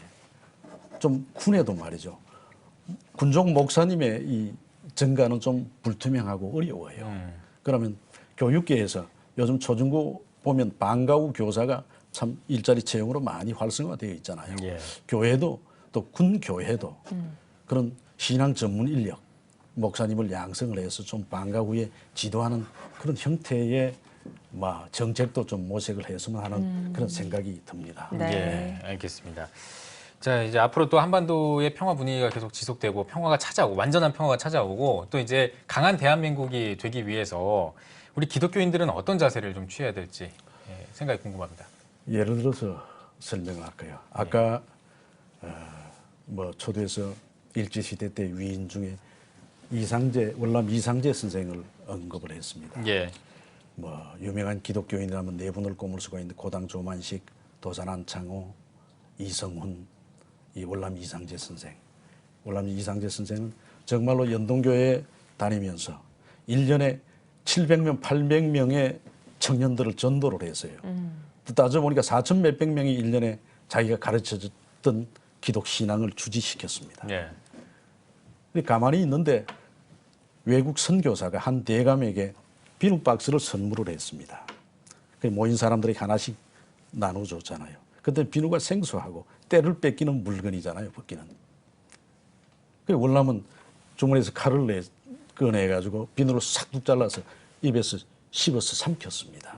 좀 군에도 말이죠. 군종 목사님의 이 정가는 좀 불투명하고 어려워요. 그러면 교육계에서 요즘 초중고 보면 방과후 교사가 참 일자리 채용으로 많이 활성화되어 있잖아요. 교회도 또 군교회도 그런 신앙 전문 인력, 목사님을 양성을 해서 좀 방과 후에 지도하는 그런 형태의 정책도 좀 모색을 했으면 하는 그런 생각이 듭니다. 네, 알겠습니다. 자, 이제 앞으로 또 한반도의 평화 분위기가 계속 지속되고 평화가 찾아오고 완전한 평화가 찾아오고 또 이제 강한 대한민국이 되기 위해서 우리 기독교인들은 어떤 자세를 좀 취해야 될지 생각이 궁금합니다. 예를 들어서 설명을 할까요? 아까 초대에서 일제시대 때 위인 중에 월남 이상제 선생을 언급을 했습니다. 예. 유명한 기독교인이라면 네 분을 꼽을 수가 있는데 고당 조만식, 도산 안창호, 이성훈, 이 월남 이상제 선생. 월남 이상제 선생은 정말로 연동교회에 다니면서 1년에 700명, 800명의 청년들을 전도를 했어요. 따져보니까 4천 몇백 명이 1년에 자기가 가르쳐줬던 기독 신앙을 주지시켰습니다. 예. 가만히 있는데 외국 선교사가 한 대감에게 비누 박스를 선물을 했습니다. 모인 사람들이 하나씩 나눠줬잖아요. 그때 비누가 생소하고 때를 뺏기는 물건이잖아요. 벗기는. 월남은 주머니에서 칼을 꺼내가지고 비누를 싹둑 잘라서 입에서 씹어서 삼켰습니다.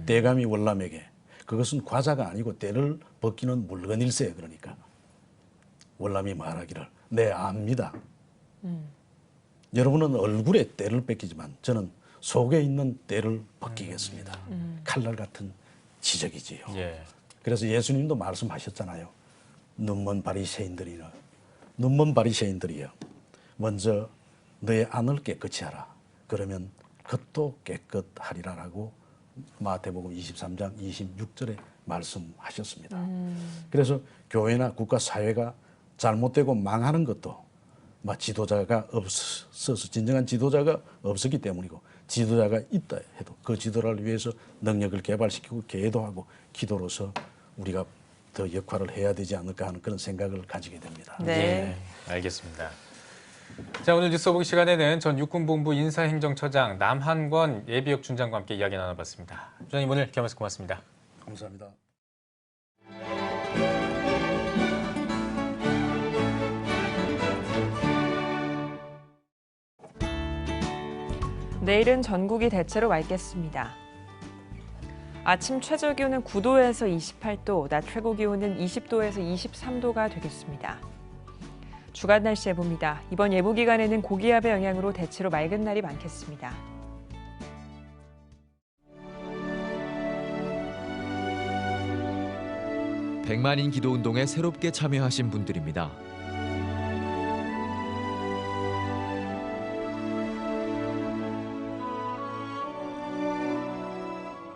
대감이 월남에게 그것은 과자가 아니고 때를 벗기는 물건일세. 그러니까 월남이 말하기를 네 압니다. 여러분은 얼굴에 때를 뺏기지만 저는 속에 있는 때를 벗기겠습니다. 칼날 같은 지적이지요. 예. 그래서 예수님도 말씀하셨잖아요. 눈먼 바리새인들이여 먼저 너의 안을 깨끗이 하라. 그러면 겉도 깨끗하리라라고 마태복음 23장 26절에 말씀하셨습니다. 그래서 교회나 국가 사회가 잘못되고 망하는 것도 지도자가 없어서 진정한 지도자가 없었기 때문이고 지도자가 있다 해도 그 지도자를 위해서 능력을 개발시키고 계도하고 기도로서 우리가 더 역할을 해야 되지 않을까 하는 그런 생각을 가지게 됩니다. 네, 알겠습니다. 자, 오늘 뉴스 보기 시간에는 전 육군본부 인사행정처장 남한권 예비역 준장과 함께 이야기 나눠봤습니다. 주장님 오늘 귀한 말씀 고맙습니다. 감사합니다. 내일은 전국이 대체로 맑겠습니다. 아침 최저 기온은 9도에서 28도, 낮 최고 기온은 20도에서 23도가 되겠습니다. 주간 날씨 예보입니다. 이번 예보 기간에는 고기압의 영향으로 대체로 맑은 날이 많겠습니다. 백만인 기도운동에 새롭게 참여하신 분들입니다.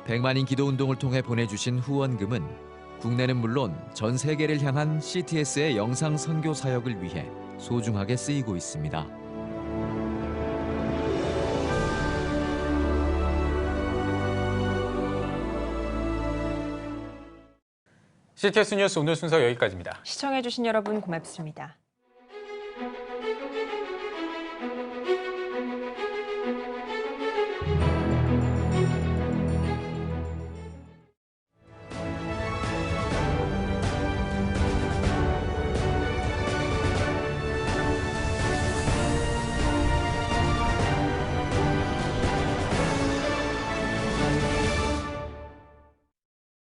백만인 기도운동을 통해 보내주신 후원금은 국내는 물론 전 세계를 향한 CTS의 영상 선교 사역을 위해 소중하게 쓰이고 있습니다. CTS 뉴스 오늘 순서 여기까지입니다. 시청해주신 여러분 고맙습니다.